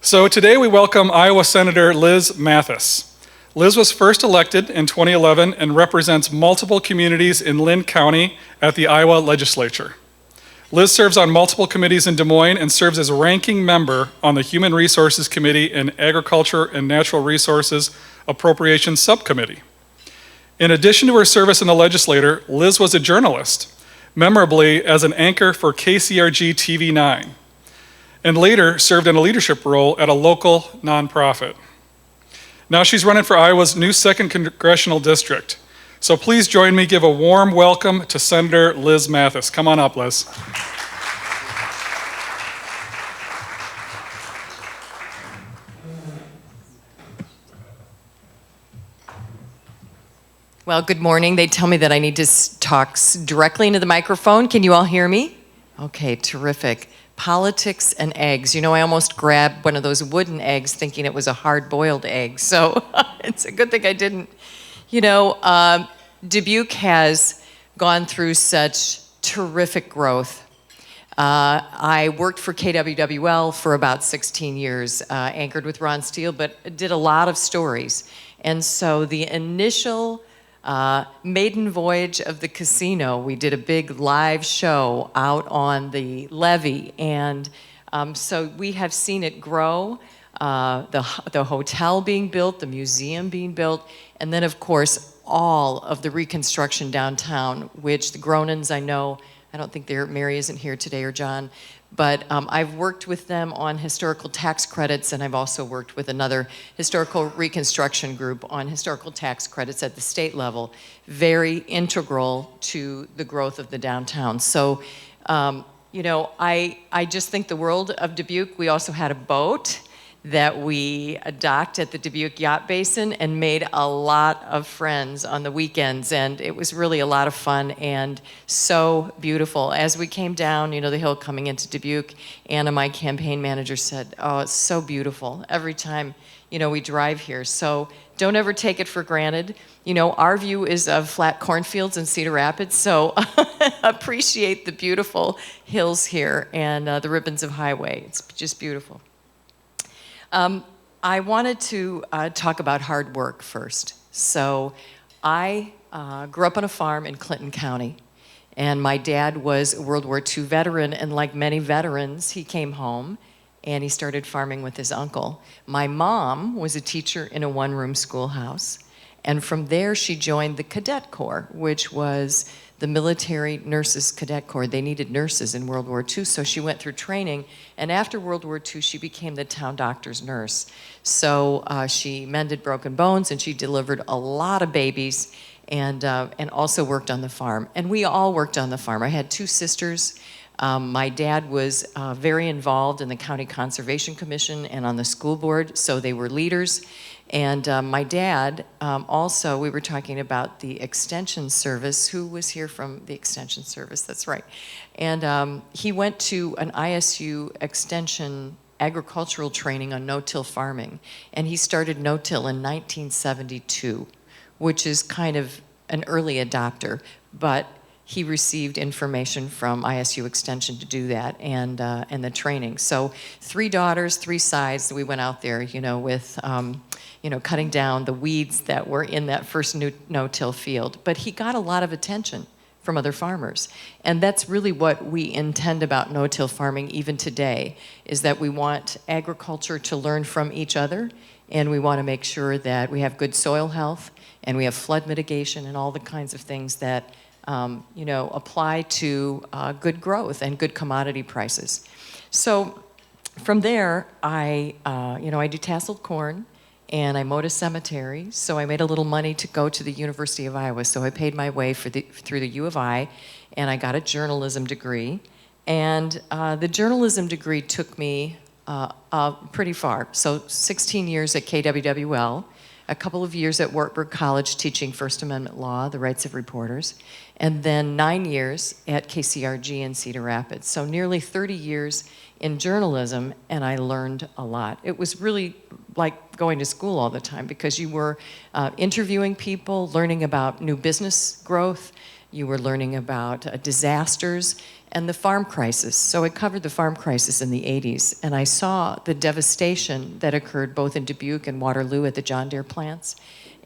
So today we welcome Iowa Senator Liz Mathis. Liz was first elected in 2011 and represents multiple communities in Linn County at the Iowa legislature. Liz serves on multiple committees in Des Moines and serves as ranking member on the Human Resources Committee and Agriculture and Natural Resources Appropriations Subcommittee. In addition to her service in the legislature, Liz was a journalist, memorably as an anchor for KCRG TV9, and later served in a leadership role at a local nonprofit. Now she's running for Iowa's new 2nd Congressional District. So please join me, give a warm welcome to Senator Liz Mathis. Come on up, Liz. Well, good morning. They tell me that I need to talk directly into the microphone. Can you all hear me? Okay, terrific. Politics and eggs. You know, I almost grabbed one of those wooden eggs thinking it was a hard-boiled egg, so it's a good thing I didn't. You know, Dubuque has gone through such terrific growth. I worked for KWWL for about 16 years, anchored with Ron Steele, but did a lot of stories. And so the initial maiden voyage of the casino, we did a big live show out on the levee, and so we have seen it grow, the hotel being built, the museum being built, and then of course all of the reconstruction downtown, which the Gronins, I know, I don't think Mary isn't here today, or John, but I've worked with them on historical tax credits, and I've also worked with another historical reconstruction group on historical tax credits at the state level, very integral to the growth of the downtown. So, you know, I just think the world of Dubuque. We also had a boat that we docked at the Dubuque Yacht Basin and made a lot of friends on the weekends, and it was really a lot of fun and so beautiful. As we came down, you know, the hill coming into Dubuque, Anna, my campaign manager, said, "Oh, it's so beautiful every time, you know, we drive here." So don't ever take it for granted. You know, our view is of flat cornfields in Cedar Rapids, so appreciate the beautiful hills here and the ribbons of highway. It's just beautiful. I wanted to talk about hard work first. So I grew up on a farm in Clinton County, and my dad was a World War II veteran, and like many veterans, he came home and he started farming with his uncle. My mom was a teacher in a one-room schoolhouse, and from there she joined the Cadet Corps, which was the military nurses cadet corps. They needed nurses in World War II, so she went through training, and after World War II, she became the town doctor's nurse. So she mended broken bones, and she delivered a lot of babies, and also worked on the farm. And we all worked on the farm. I had 2 sisters. My dad was very involved in the County Conservation Commission and on the school board, so they were leaders. And my dad also, we were talking about the Extension Service. Who was here from the Extension Service? That's right. And he went to an ISU Extension agricultural training on no-till farming. And he started no-till in 1972, which is kind of an early adopter. But he received information from ISU Extension to do that, and the training. So 3 daughters, 3 sides. We went out there, you know, with you know, cutting down the weeds that were in that first no-till field. But he got a lot of attention from other farmers, and that's really what we intend about no-till farming even today, is that we want agriculture to learn from each other, and we want to make sure that we have good soil health, and we have flood mitigation, and all the kinds of things that you know, apply to good growth and good commodity prices. So from there, you know, I detasseled corn, and I mowed a cemetery, so I made a little money to go to the University of Iowa. So I paid my way through the U of I, and I got a journalism degree. And the journalism degree took me pretty far. So 16 years at KWWL, a couple of years at Wartburg College teaching First Amendment law, the rights of reporters, and then 9 years at KCRG in Cedar Rapids. So nearly 30 years in journalism, and I learned a lot. It was really like going to school all the time, because you were interviewing people, learning about new business growth, you were learning about disasters, and the farm crisis. So I covered the farm crisis in the 80s, and I saw the devastation that occurred both in Dubuque and Waterloo at the John Deere plants.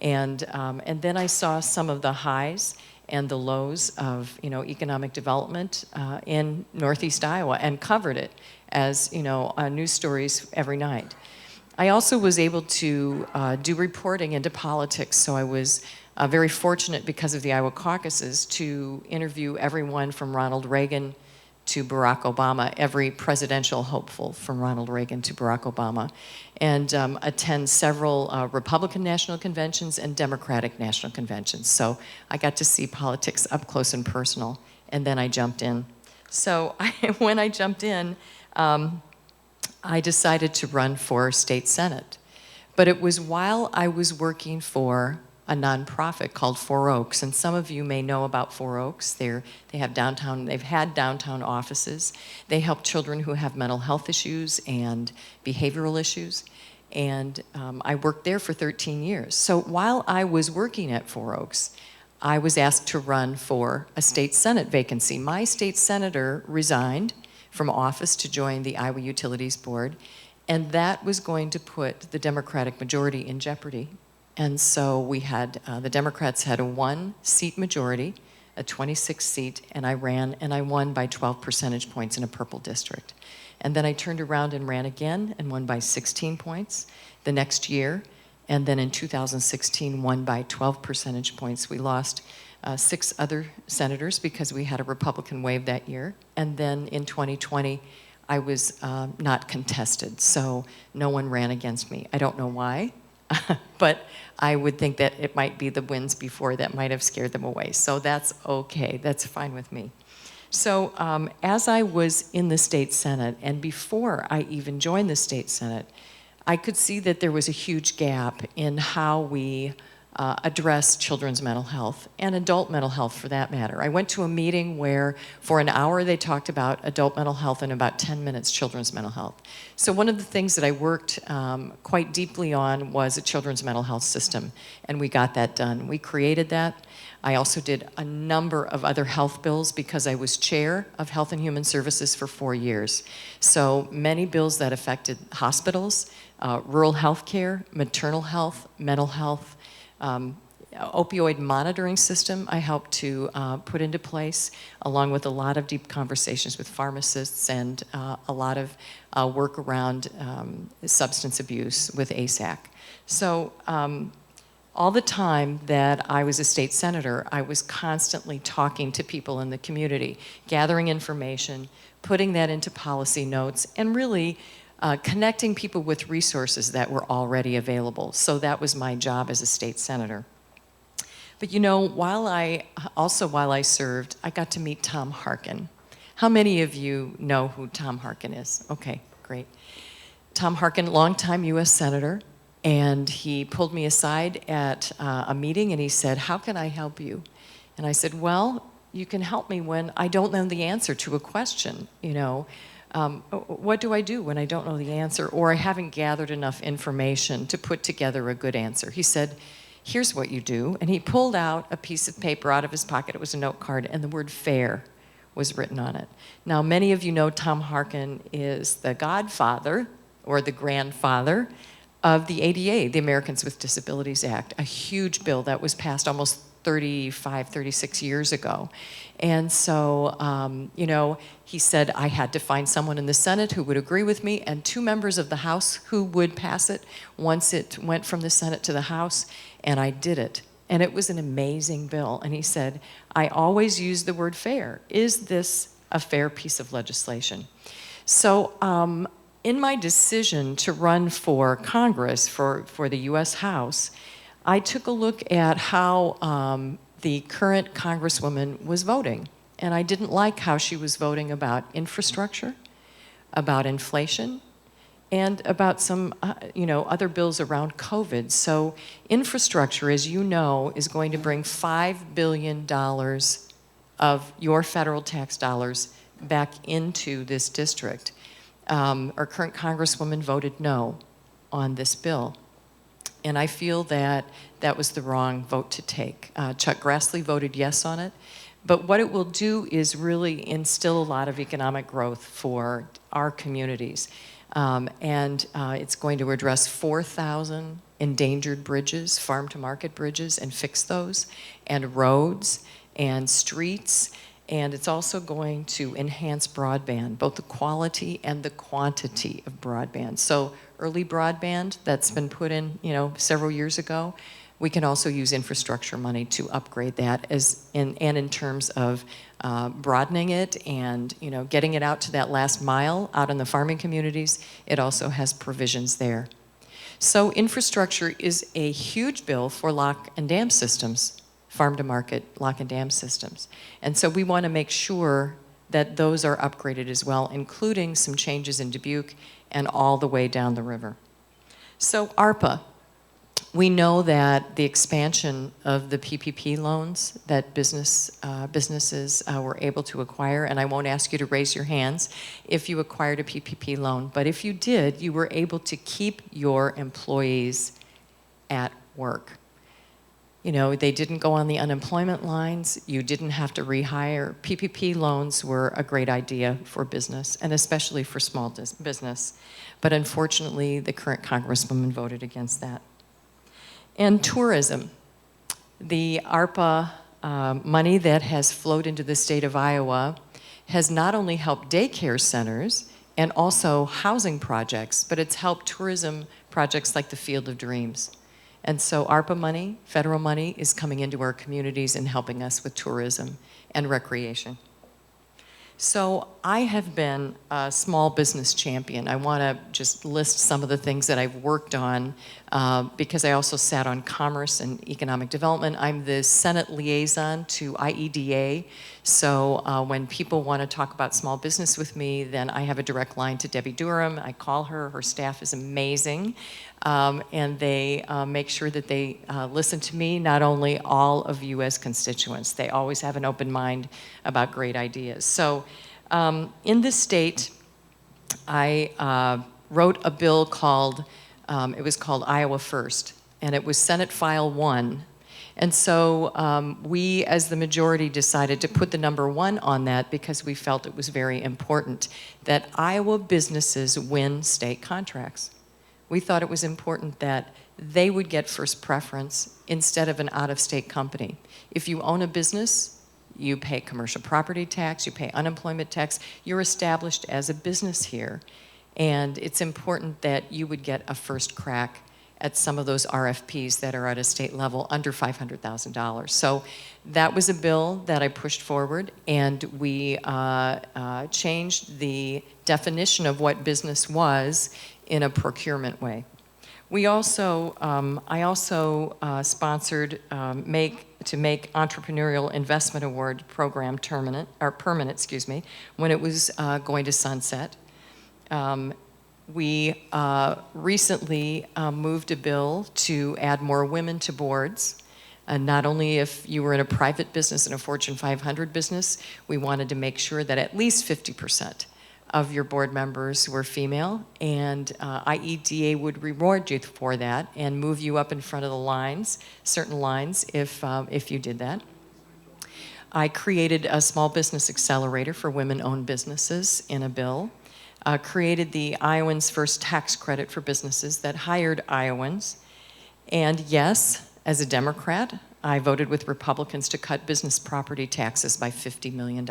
And then I saw some of the highs and the lows of economic development in Northeast Iowa, and covered it as news stories every night. I also was able to do reporting into politics, so I was very fortunate because of the Iowa caucuses to interview everyone from Ronald Reagan to Barack Obama, every presidential hopeful from Ronald Reagan to Barack Obama, and attend several Republican national conventions and Democratic national conventions. So I got to see politics up close and personal, and then I jumped in. So when I jumped in, I decided to run for state senate. But it was while I was working for a nonprofit called Four Oaks, and some of you may know about Four Oaks. They've had downtown offices. They help children who have mental health issues and behavioral issues, and I worked there for 13 years. So while I was working at Four Oaks, I was asked to run for a state senate vacancy. My state senator resigned from office to join the Iowa Utilities Board, and that was going to put the Democratic majority in jeopardy. And so we had, the Democrats had a 1-seat majority, a 26-seat, and I ran, and I won by 12 percentage points in a purple district. And then I turned around and ran again and won by 16 points the next year. And then in 2016, won by 12 percentage points. We lost 6 other senators because we had a Republican wave that year. And then in 2020, I was not contested, so no one ran against me. I don't know why. But I would think that it might be the wins before that might have scared them away. So that's okay. That's fine with me. So as I was in the state senate, and before I even joined the state senate, I could see that there was a huge gap in how we address children's mental health, and adult mental health for that matter. I went to a meeting where for an hour they talked about adult mental health and about 10 minutes children's mental health. So one of the things that I worked quite deeply on was a children's mental health system, and we got that done. We created that. I also did a number of other health bills because I was chair of Health and Human Services for 4 years. So many bills that affected hospitals, rural health care, maternal health, mental health, opioid monitoring system I helped to put into place, along with a lot of deep conversations with pharmacists and a lot of work around substance abuse with ASAC. So all the time that I was a state senator, I was constantly talking to people in the community, gathering information, putting that into policy notes, and really connecting people with resources that were already available. So that was my job as a state senator. But while I served, I got to meet Tom Harkin. How many of you know who Tom Harkin is? Okay, great. Tom Harkin, longtime U.S. Senator, and he pulled me aside at a meeting and he said, "How can I help you?" And I said, "Well, you can help me when I don't know the answer to a question, what do I do when I don't know the answer, or I haven't gathered enough information to put together a good answer?" He said, "Here's what you do." And he pulled out a piece of paper out of his pocket. It was a note card, and the word FAIR was written on it. Now, many of you know Tom Harkin is the godfather or the grandfather of the ADA, the Americans with Disabilities Act, a huge bill that was passed almost 35, 36 years ago. And so, he said I had to find someone in the Senate who would agree with me and 2 members of the House who would pass it once it went from the Senate to the House, and I did it. And it was an amazing bill. And he said, "I always use the word fair. Is this a fair piece of legislation?" So in my decision to run for Congress, for the U.S. House, I took a look at how the current Congresswoman was voting. And I didn't like how she was voting about infrastructure, about inflation, and about some other bills around COVID. So infrastructure, as you know, is going to bring $5 billion of your federal tax dollars back into this district. Our current Congresswoman voted no on this bill. And I feel that that was the wrong vote to take. Chuck Grassley voted yes on it. But what it will do is really instill a lot of economic growth for our communities. It's going to address 4,000 endangered bridges, farm-to-market bridges, and fix those, and roads, and streets. And it's also going to enhance broadband, both the quality and the quantity of broadband. So early broadband that's been put in, several years ago, we can also use infrastructure money to upgrade that in terms of broadening it and getting it out to that last mile out in the farming communities. It also has provisions there. So infrastructure is a huge bill for lock and dam systems, farm-to-market lock and dam systems. And so we want to make sure that those are upgraded as well, including some changes in Dubuque and all the way down the river. So ARPA, we know that the expansion of the PPP loans that businesses were able to acquire, and I won't ask you to raise your hands if you acquired a PPP loan, but if you did, you were able to keep your employees at work. They didn't go on the unemployment lines. You didn't have to rehire. PPP loans were a great idea for business, and especially for small business. But unfortunately, the current Congresswoman voted against that. And tourism. The ARPA money that has flowed into the state of Iowa has not only helped daycare centers and also housing projects, but it's helped tourism projects like the Field of Dreams. And so ARPA money, federal money, is coming into our communities and helping us with tourism and recreation. So I have been a small business champion. I want to just list some of the things that I've worked on because I also sat on Commerce and Economic Development. I'm the Senate liaison to IEDA. So when people want to talk about small business with me, then I have a direct line to Debbie Durham. I call her. Her staff is amazing. And they make sure that they listen to me, not only all of you as constituents. They always have an open mind about great ideas. So in this state, I wrote a bill called, it was called Iowa First, and it was Senate File 1. And so we, as the majority, decided to put the number 1 on that because we felt it was very important that Iowa businesses win state contracts. We thought it was important that they would get first preference instead of an out-of-state company. If you own a business, you pay commercial property tax, you pay unemployment tax, you're established as a business here. And it's important that you would get a first crack at some of those RFPs that are at a state level under $500,000. So that was a bill that I pushed forward, and we changed the definition of what business was in a procurement way. We also, I also sponsored to make Entrepreneurial Investment Award program permanent, when it was going to sunset. We recently moved a bill to add more women to boards. Not only if you were in a private business and a Fortune 500 business, we wanted to make sure that at least 50% of your board members were female, and IEDA would reward you for that and move you up in front of the lines, certain lines, if you did that. I created a small business accelerator for women-owned businesses in a bill. Created the Iowans First tax credit for businesses that hired Iowans. And yes, as a Democrat, I voted with Republicans to cut business property taxes by $50 million.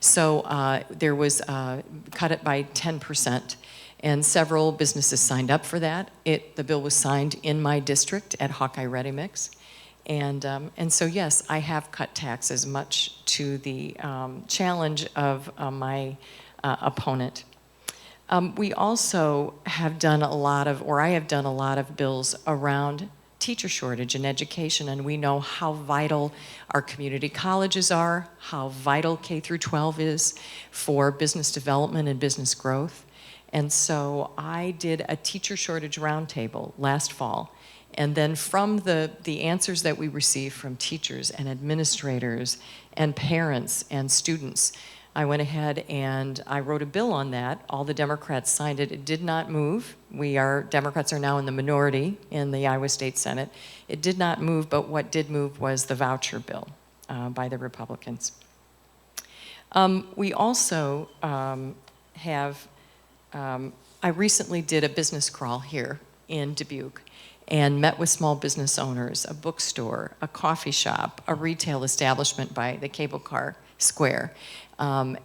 So there was, cut it by 10%, and several businesses signed up for that. The bill was signed in my district at Hawkeye Ready Mix. And so yes, I have cut taxes, much to the challenge of my opponent. We also have done a lot of, or I have done a lot of bills around teacher shortage in education, and we know how vital our community colleges are, how vital K through 12 is for business development and business growth. And so I did a teacher shortage roundtable last fall. And then from the answers that we received from teachers and administrators and parents and students, I went ahead and I wrote a bill on that. All the Democrats signed it. It did not move. Democrats are now in the minority in the Iowa State Senate. It did not move, but what did move was the voucher bill. by the Republicans. We also have, I recently did a business crawl here in Dubuque and met with small business owners, a bookstore, a coffee shop, a retail establishment by the cable car square. And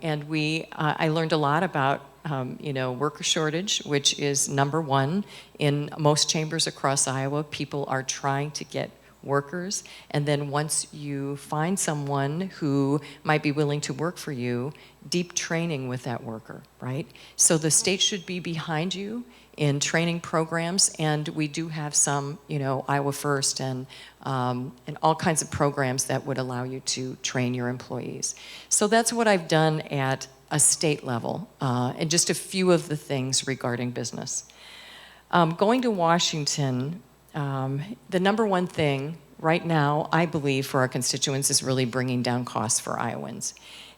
I learned a lot about worker shortage, which is #1 in most chambers across Iowa. People are trying to get workers, and then once you find someone who might be willing to work for you, deep training with that worker, right? So the state should be behind you in training programs, and we do have some, Iowa First and all kinds of programs that would allow you to train your employees. So that's what I've done at a state level, and just a few of the things regarding business. Going to Washington, the #1 thing right now, I believe, for our constituents is really bringing down costs for Iowans.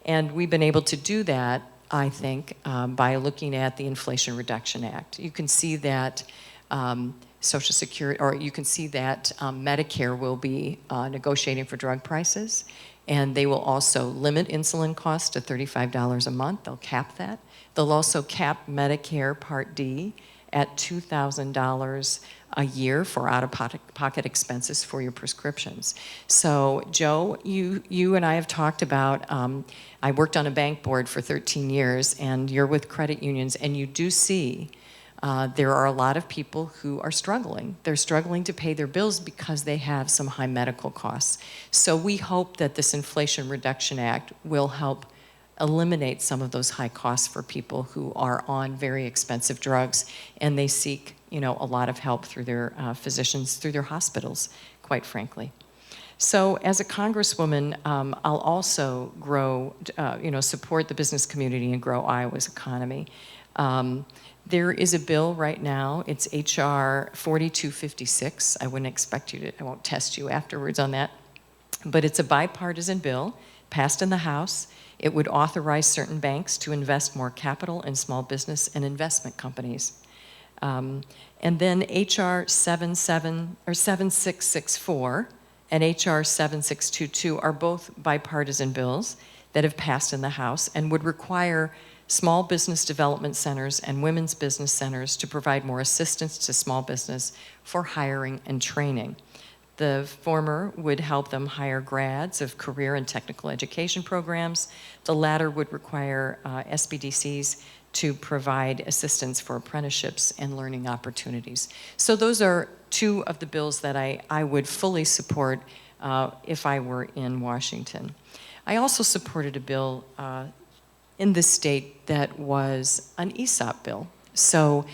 And we've been able to do that, I think, by looking at the Inflation Reduction Act. You can see that Social Security, or you can see that Medicare will be negotiating for drug prices, and they will also limit insulin costs to $35 a month. They'll cap that. They'll also cap Medicare Part D at $2,000 a year for out-of-pocket expenses for your prescriptions. So, Joe, you and I have talked about, I worked on a bank board for 13 years, and you're with credit unions, and you do see there are a lot of people who are struggling. They're struggling to pay their bills because they have some high medical costs. So we hope that this Inflation Reduction Act will help eliminate some of those high costs for people who are on very expensive drugs, and they seek, a lot of help through their physicians, through their hospitals, quite frankly. So as a congresswoman, I'll also grow, support the business community and grow Iowa's economy. There is a bill right now, it's HR 4256. I wouldn't expect you to, I won't test you afterwards on that, but it's a bipartisan bill passed in the House. It would authorize certain banks to invest more capital in small business and investment companies. And then HR 7664 and HR 7622 are both bipartisan bills that have passed in the House and would require small business development centers and women's business centers to provide more assistance to small business for hiring and training. The former would help them hire grads of career and technical education programs. The latter would require SBDCs to provide assistance for apprenticeships and learning opportunities. So those are two of the bills that I would fully support if I were in Washington. I also supported a bill in this state that was an ESOP bill. So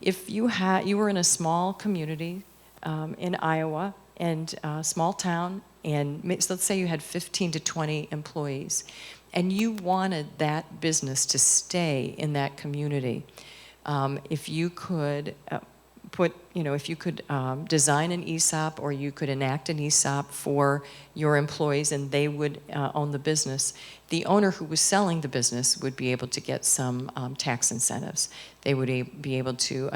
if you were in a small community in Iowa, and a small town, and let's say you had 15 to 20 employees, and you wanted that business to stay in that community, if you could design an ESOP, or you could enact an ESOP for your employees and they would own the business, the owner who was selling the business would be able to get some tax incentives. They would be able to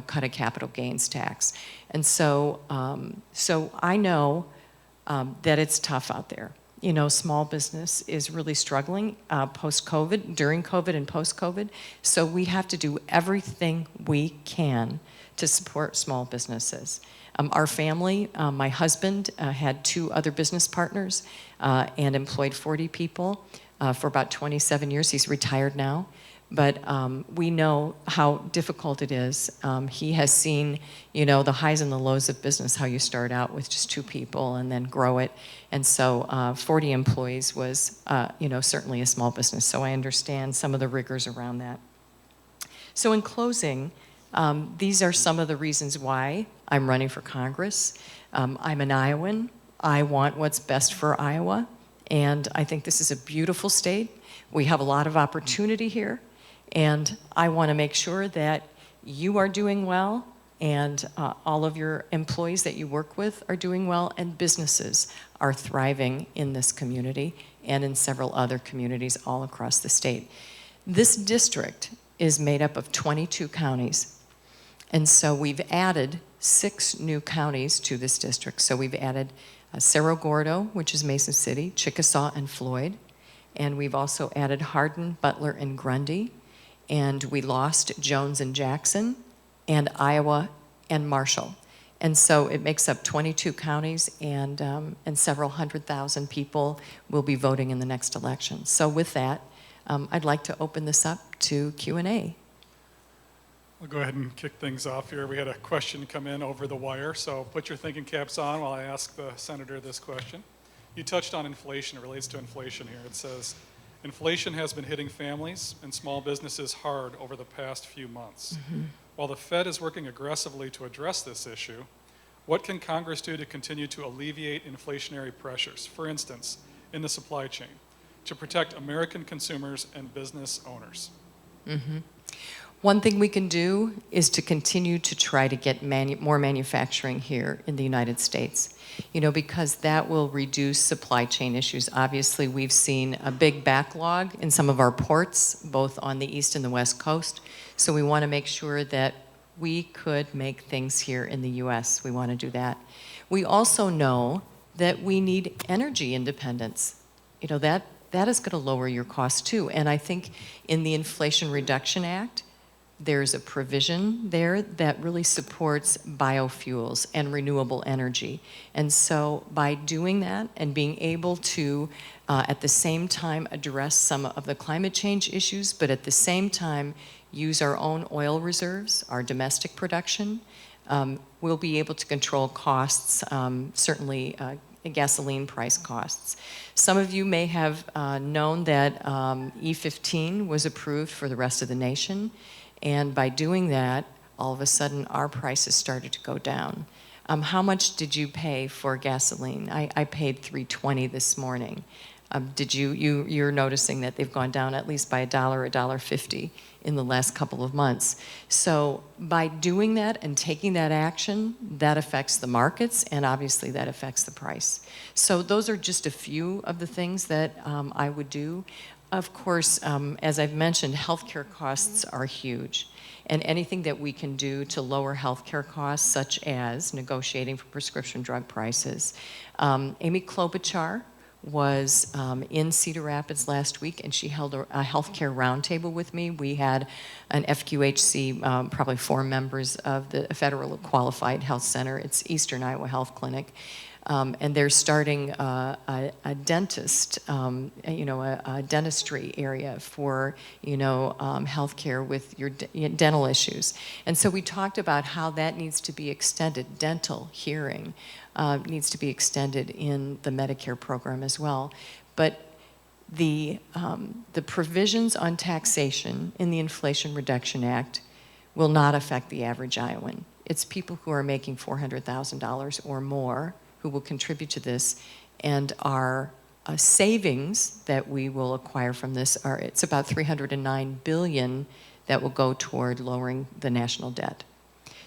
cut a capital gains tax. And so, I know that it's tough out there. Small business is really struggling post-COVID, during COVID and post-COVID. So we have to do everything we can to support small businesses. Our family, my husband had 2 other business partners and employed 40 people for about 27 years. He's retired now. But we know how difficult it is. He has seen, the highs and the lows of business, how you start out with just 2 people and then grow it. And so 40 employees was, certainly a small business. So I understand some of the rigors around that. So in closing, these are some of the reasons why I'm running for Congress. I'm an Iowan. I want what's best for Iowa. And I think this is a beautiful state. We have a lot of opportunity here. And I want to make sure that you are doing well, and all of your employees that you work with are doing well, and businesses are thriving in this community and in several other communities all across the state. This district is made up of 22 counties. And so we've added 6 new counties to this district. So we've added Cerro Gordo, which is Mason City, Chickasaw and Floyd. And we've also added Hardin, Butler, and Grundy. And we lost Jones and Jackson, and Iowa and Marshall. And so it makes up 22 counties, and several 100,000 people will be voting in the next election. So with that, I'd like to open this up to Q&A. We'll go ahead and kick things off here. We had a question come in over the wire, so put your thinking caps on while I ask the senator this question. You touched on inflation. It relates to inflation here. It says, inflation has been hitting families and small businesses hard over the past few months. While the Fed is working aggressively to address this issue, what can Congress do to continue to alleviate inflationary pressures, for instance, in the supply chain, to protect American consumers and business owners? One thing we can do is to continue to try to get more manufacturing here in the United States, because that will reduce supply chain issues. Obviously, we've seen a big backlog in some of our ports, both on the East and the West Coast. So we want to make sure that we could make things here in the U.S. We want to do that. We also know that we need energy independence. That is going to lower your costs too. And I think in the Inflation Reduction Act, there's a provision there that really supports biofuels and renewable energy. And so by doing that and being able to, at the same time, address some of the climate change issues, but at the same time, use our own oil reserves, our domestic production, we'll be able to control costs, certainly gasoline price costs. Some of you may have known that E15 was approved for the rest of the nation. And by doing that, all of a sudden, our prices started to go down. How much did you pay for gasoline? I paid $3.20 this morning. You're noticing that they've gone down at least by $1, $1.50 in the last couple of months. So by doing that and taking that action, that affects the markets, and obviously that affects the price. So those are just a few of the things that I would do. Of course, as I've mentioned, healthcare costs are huge. And anything that we can do to lower healthcare costs, such as negotiating for prescription drug prices. Amy Klobuchar was in Cedar Rapids last week, and she held a healthcare roundtable with me. We had an FQHC, probably 4 members of the Federal Qualified Health Center. It's Eastern Iowa Health Clinic. And they're starting a dentist, a dentistry area for, healthcare with your dental issues. And so we talked about how that needs to be extended. Dental, hearing, needs to be extended in the Medicare program as well. But the provisions on taxation in the Inflation Reduction Act will not affect the average Iowan. It's people who are making $400,000 or more who will contribute to this, and our savings that we will acquire from this it's about $309 billion that will go toward lowering the national debt.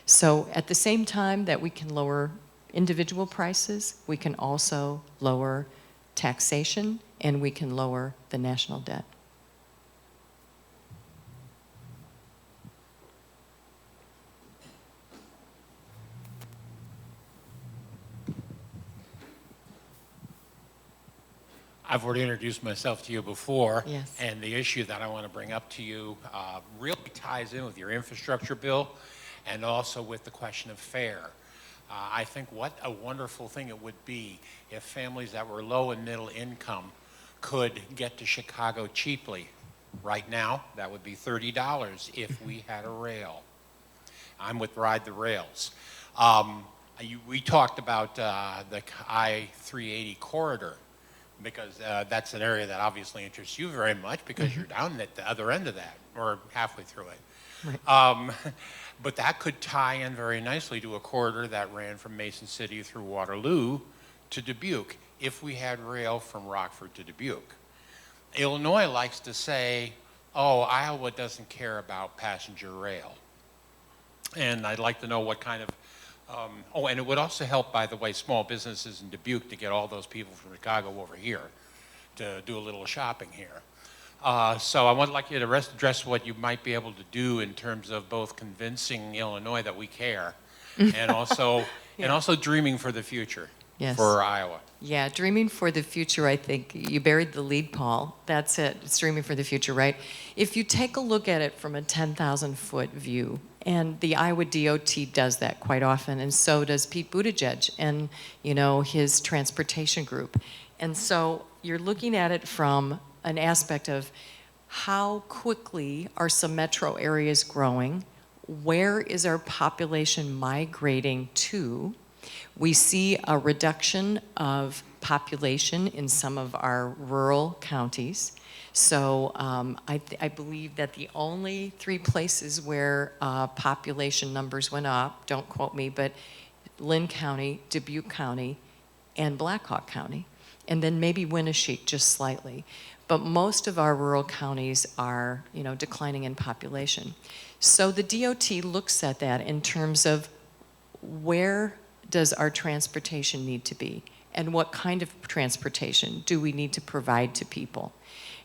So at the same time that we can lower individual prices, we can also lower taxation, and we can lower the national debt. I've already introduced myself to you before, Yes. And the issue that I want to bring up to you really ties in with your infrastructure bill and also with the question of fare. I think what a wonderful thing it would be if families that were low and middle income could get to Chicago cheaply. Right now, that would be $30 if we had a rail. I'm with Ride the Rails. We talked about the I-380 corridor, because that's an area that obviously interests you very much because you're down at the other end of that, or halfway through it. Right. But that could tie in very nicely to a corridor that ran from Mason City through Waterloo to Dubuque, if we had rail from Rockford to Dubuque. Illinois likes to say, oh, Iowa doesn't care about passenger rail. And I'd like to know what kind of and it would also help, by the way, small businesses in Dubuque to get all those people from Chicago over here to do a little shopping here. So I would like you to address what you might be able to do in terms of both convincing Illinois that we care and also, and also dreaming for the future. Yes. for Iowa. Yeah, dreaming for the future, I think. You buried the lead, Paul. That's it. It's dreaming for the future, right? If you take a look at it from a 10,000-foot view, and the Iowa DOT does that quite often, and so does Pete Buttigieg and, his transportation group. And so you're looking at it from an aspect of how quickly are some metro areas growing? Where is our population migrating to? We see a reduction of population in some of our rural counties. So I believe that the only 3 places where population numbers went up, don't quote me, but Lynn County, Dubuque County, and Blackhawk County, and then maybe Winneshiek just slightly. But most of our rural counties are, declining in population. So the DOT looks at that in terms of where does our transportation need to be, and what kind of transportation do we need to provide to people?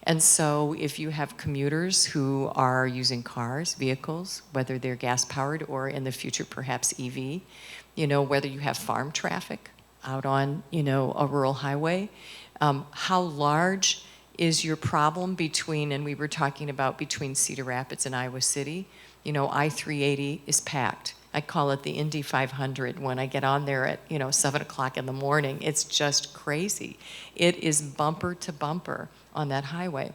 And so if you have commuters who are using cars, vehicles, whether they're gas-powered or in the future perhaps EV, whether you have farm traffic out on, a rural highway, how large is your problem between, and we were talking about between Cedar Rapids and Iowa City, I-380 is packed. I call it the Indy 500 when I get on there at 7 o'clock in the morning. It's just crazy. It is bumper to bumper on that highway.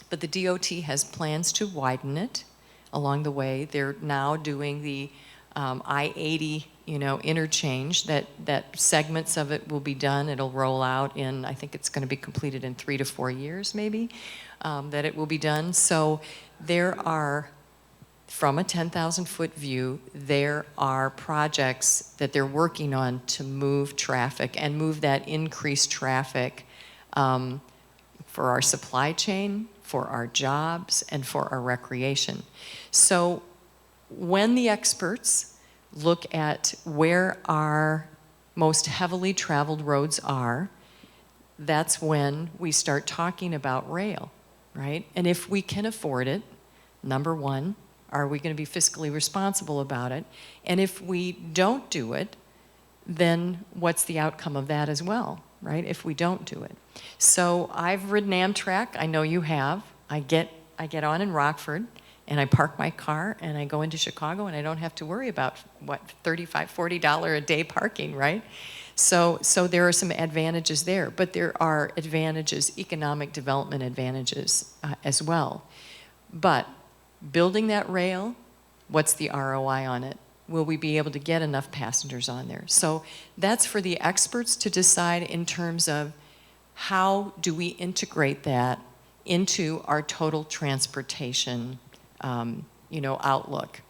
But the DOT has plans to widen it along the way. They're now doing the I-80 interchange. That segments of it will be done. It'll roll out in, I think it's going to be completed in 3 to 4 years maybe, that it will be done. So there are, from a 10,000-foot view, there are projects that they're working on to move traffic and move that increased traffic for our supply chain, for our jobs, and for our recreation. So when the experts look at where our most heavily traveled roads are, that's when we start talking about rail, right? And if we can afford it, number one, are we going to be fiscally responsible about it? And if we don't do it, then what's the outcome of that as well, right? If we don't do it. So I've ridden Amtrak. I know you have. I get on in Rockford, and I park my car, and I go into Chicago, and I don't have to worry about, $35, $40 a day parking, right? So there are some advantages there, but there are advantages, economic development advantages as well. But building that rail, what's the ROI on it? Will we be able to get enough passengers on there? So that's for the experts to decide in terms of how do we integrate that into our total transportation outlook.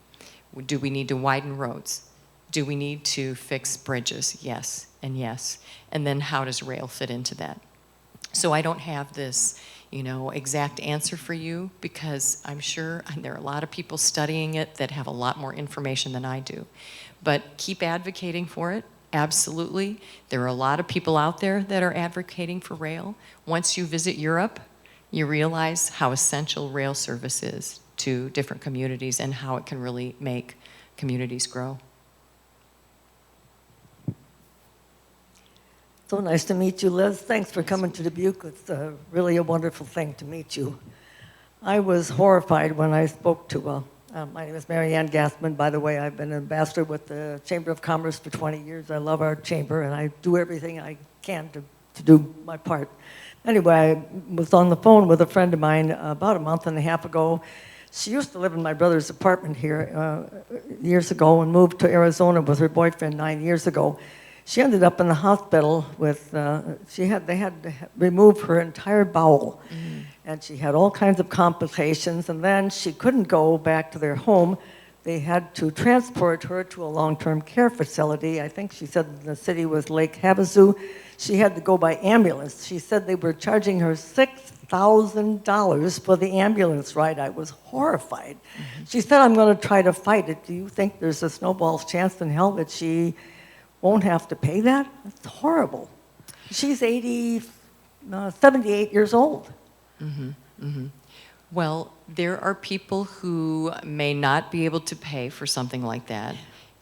Do we need to widen roads? Do we need to fix bridges? Yes and yes. And then how does rail fit into that? So I don't have this exact answer for you, because I'm sure there are a lot of people studying it that have a lot more information than I do. But keep advocating for it, absolutely. There are a lot of people out there that are advocating for rail. Once you visit Europe, you realize how essential rail service is to different communities and how it can really make communities grow. So nice to meet you, Liz. Thanks for coming to Dubuque. It's really a wonderful thing to meet you. I was horrified when I spoke to, my name is Mary Ann Gassman. By the way, I've been an ambassador with the Chamber of Commerce for 20 years. I love our chamber, and I do everything I can to do my part. Anyway, I was on the phone with a friend of mine about a month and a half ago. She used to live in my brother's apartment here years ago and moved to Arizona with her boyfriend 9 years ago. She ended up in the hospital with, they had to remove her entire bowel. Mm. And she had all kinds of complications, and then she couldn't go back to their home. They had to transport her to a long-term care facility. I think she said the city was Lake Havasu. She had to go by ambulance. She said they were charging her $6,000 for the ambulance ride. I was horrified. Mm-hmm. She said, I'm going to try to fight it. Do you think there's a snowball's chance in hell that she won't have to pay that? That's horrible. She's 78 years old. Mm-hmm. Mm-hmm. Well, there are people who may not be able to pay for something like that.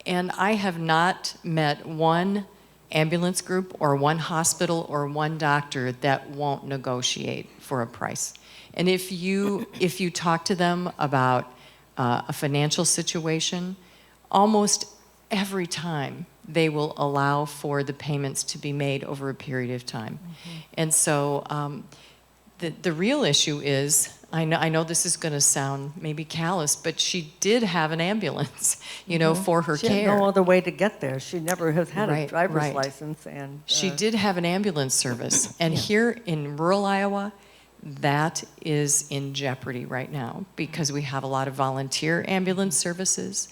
And I have not met one ambulance group or one hospital or one doctor that won't negotiate for a price. And if you talk to them about a financial situation, almost every time they will allow for the payments to be made over a period of time. Mm-hmm. And so the real issue is, I know this is going to sound maybe callous, but she did have an ambulance, for her care. She had no other way to get there. She never has had Right, a driver's right. license. And She did have an ambulance service. And here in rural Iowa, that is in jeopardy right now because we have a lot of volunteer ambulance services.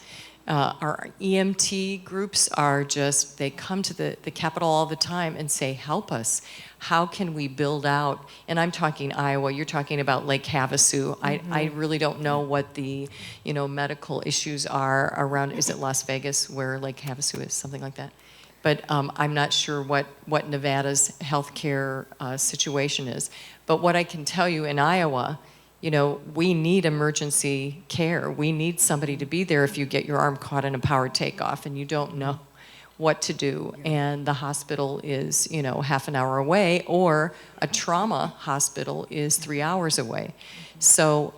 Our EMT groups are just, they come to the Capitol all the time and say, help us. How can we build out, and I'm talking Iowa, you're talking about Lake Havasu. Mm-hmm. I really don't know what the, medical issues are around, is it Las Vegas where Lake Havasu is, something like that? But I'm not sure what Nevada's healthcare situation is. But what I can tell you in Iowa, we need emergency care. We need somebody to be there if you get your arm caught in a power takeoff and you don't know what to do. And the hospital is, half an hour away, or a trauma hospital is 3 hours away. So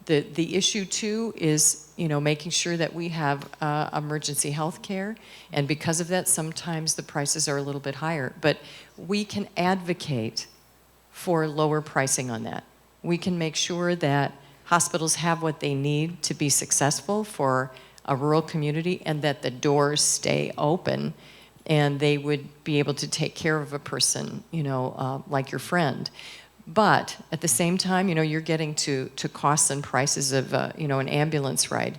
the issue too is, making sure that we have emergency health care. And because of that, sometimes the prices are a little bit higher. But we can advocate for lower pricing on that. We can make sure that hospitals have what they need to be successful for a rural community and that the doors stay open and they would be able to take care of a person, like your friend. But at the same time, you're getting to costs and prices of, an ambulance ride.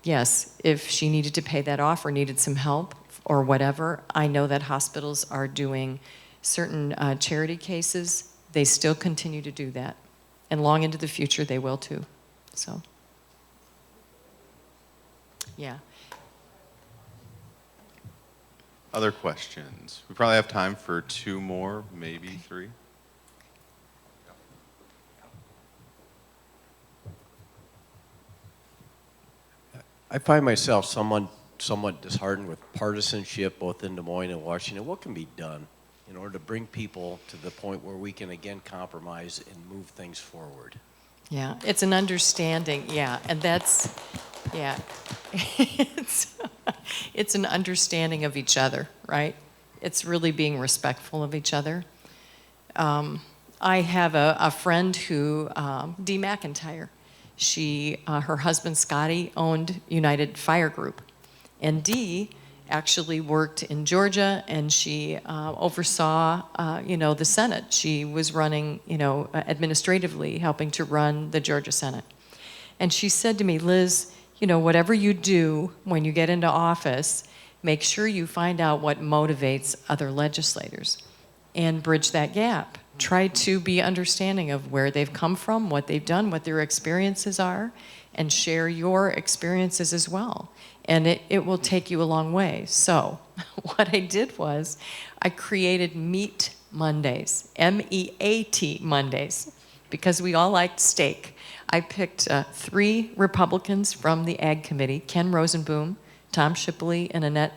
Yes, if she needed to pay that off or needed some help or whatever, I know that hospitals are doing certain charity cases. They still continue to do that. And long into the future, they will too. So, yeah. Other questions? We probably have time for 2 more, maybe 3. I find myself somewhat disheartened with partisanship both in Des Moines and Washington. What can be done in order to bring people to the point where we can again compromise and move things forward? Yeah, it's an understanding, and that's, it's an understanding of each other, right? It's really being respectful of each other. I have a friend who, Dee McIntyre, her husband Scotty owned United Fire Group, and Dee actually worked in Georgia, and she oversaw, the Senate. She was running, administratively helping to run the Georgia Senate. And she said to me, Liz, whatever you do when you get into office, make sure you find out what motivates other legislators and bridge that gap. Try to be understanding of where they've come from, what they've done, what their experiences are, and share your experiences as well. And it will take you a long way. So what I did was I created Meat Mondays, MEAT Mondays, because we all liked steak. I picked 3 Republicans from the Ag Committee, Ken Rosenboom, Tom Shipley, and Annette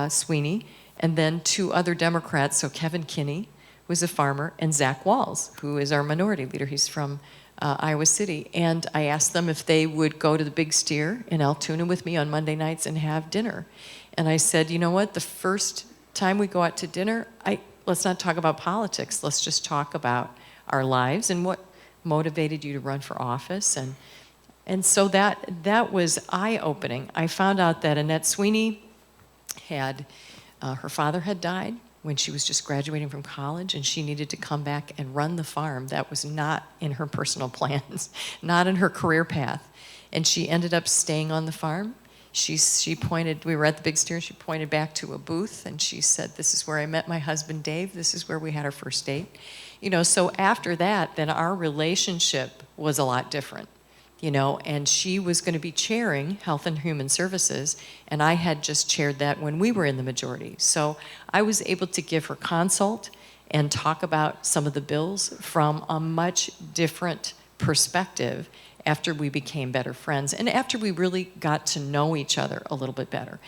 Sweeney, and then 2 other Democrats, so Kevin Kinney, who's a farmer, and Zach Walls, who is our minority leader. He's from Iowa City. And I asked them if they would go to the Big Steer in Altoona with me on Monday nights and have dinner. And I said, you know what, the first time we go out to dinner, let's not talk about politics. Let's just talk about our lives and what motivated you to run for office. And so that was eye-opening. I found out that Annette Sweeney had, her father had died when she was just graduating from college, and she needed to come back and run the farm. That was not in her personal plans, not in her career path. And she ended up staying on the farm. She pointed, we were at the Big Steer, she pointed back to a booth, and she said, this is where I met my husband, Dave. This is where we had our first date. So after that, then our relationship was a lot different. And she was going to be chairing Health and Human Services, and I had just chaired that when we were in the majority. So I was able to give her consult and talk about some of the bills from a much different perspective after we became better friends and after we really got to know each other a little bit better.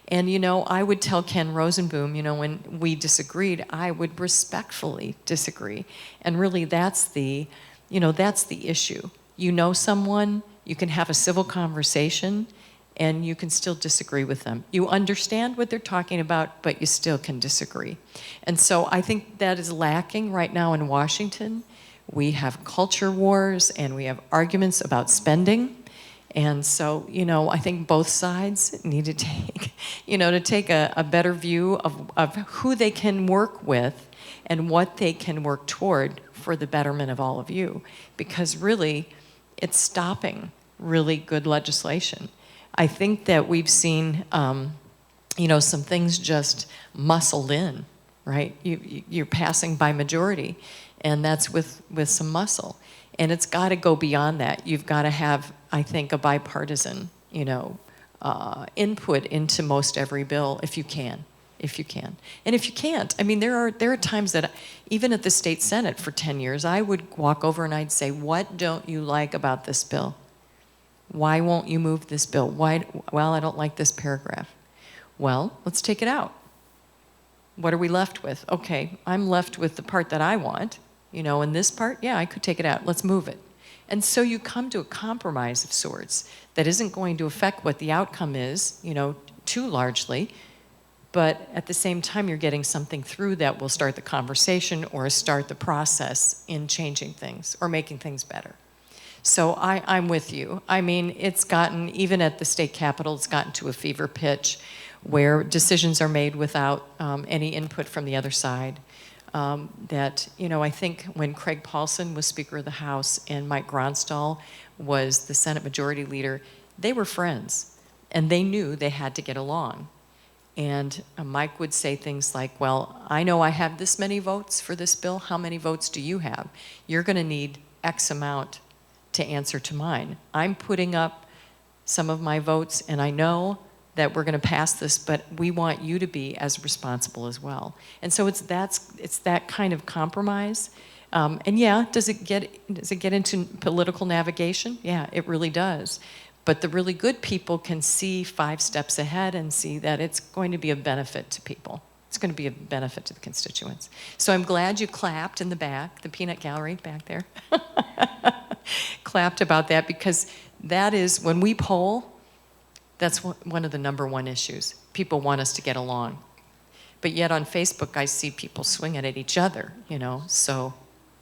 And, you know, I would tell Ken Rosenboom, you know, when we disagreed, I would respectfully disagree. And really that's the, you know, that's the issue. You know someone, you can have a civil conversation, and you can still disagree with them. You understand what they're talking about, but you still can disagree. And so I think that is lacking right now in Washington. We have culture wars and we have arguments about spending. And so, you know, I think both sides need to take, you know, to take a better view of who they can work with and what they can work toward for the betterment of all of you. Because really, it's stopping really good legislation. I think that we've seen, you know, some things just muscled in, right? You're passing by majority, and that's with some muscle. And it's got to go beyond that. You've got to have, I think, a bipartisan, you know, input into most every bill if you can. If you can. And if you can't, I mean, there are times that even at the state Senate for 10 years, I would walk over and I'd say, what don't you like about this bill? Why won't you move this bill? Why? Well, I don't like this paragraph. Well, let's take it out. What are we left with? Okay, I'm left with the part that I want, you know, and this part, yeah, I could take it out. Let's move it. And so you come to a compromise of sorts that isn't going to affect what the outcome is, you know, too largely, but at the same time, you're getting something through that will start the conversation or start the process in changing things or making things better. So I'm with you. I mean, it's gotten, even at the state capitol, it's gotten to a fever pitch where decisions are made without any input from the other side. That, you know, I think when Craig Paulson was Speaker of the House and Mike Gronstal was the Senate Majority Leader, they were friends and they knew they had to get along. And Mike would say things like, well, I know I have this many votes for this bill. How many votes do you have? You're going to need X amount to answer to mine. I'm putting up some of my votes, and I know that we're going to pass this, but we want you to be as responsible as well. And so it's that kind of compromise. And yeah, does it get into political navigation? Yeah, it really does. But the really good people can see 5 steps ahead and see that it's going to be a benefit to people. It's going to be a benefit to the constituents. So I'm glad you clapped in the back, the peanut gallery back there. Clapped about that, because that is, when we poll, that's one of the #1 issues. People want us to get along. But yet on Facebook, I see people swinging at each other, you know, so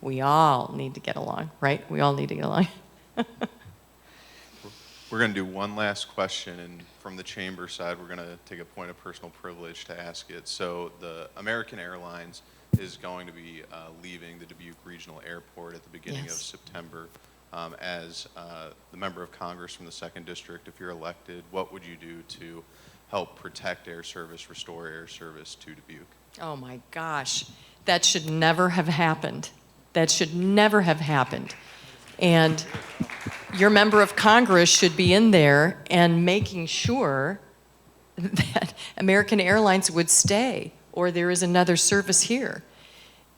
we all need to get along, right? We all need to get along. We're going to do one last question, and from the chamber side, we're going to take a point of personal privilege to ask it. So the American Airlines is going to be leaving the Dubuque Regional Airport at the beginning of September. As the member of Congress from the 2nd District, if you're elected, what would you do to help protect air service, restore air service to Dubuque? Oh my gosh, that should never have happened. That should never have happened. And your member of Congress should be in there and making sure that American Airlines would stay, or there is another service here.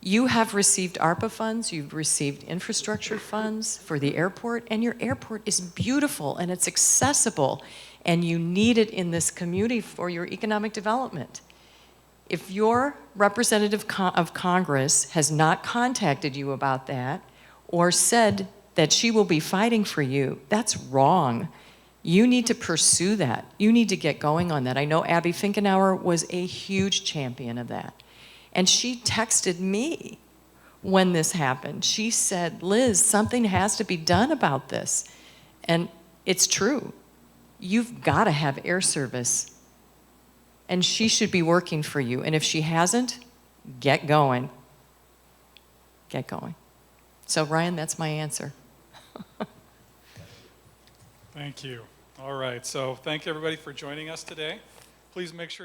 You have received ARPA funds, you've received infrastructure funds for the airport, and your airport is beautiful and it's accessible, and you need it in this community for your economic development. If your representative of Congress has not contacted you about that or said that she will be fighting for you, that's wrong. You need to pursue that. You need to get going on that. I know Abby Finkenauer was a huge champion of that. And she texted me when this happened. She said, Liz, something has to be done about this. And it's true. You've got to have air service. And she should be working for you. And if she hasn't, get going. Get going. So, Ryan, that's my answer. Thank you. All right, so thank you everybody for joining us today. Please make sure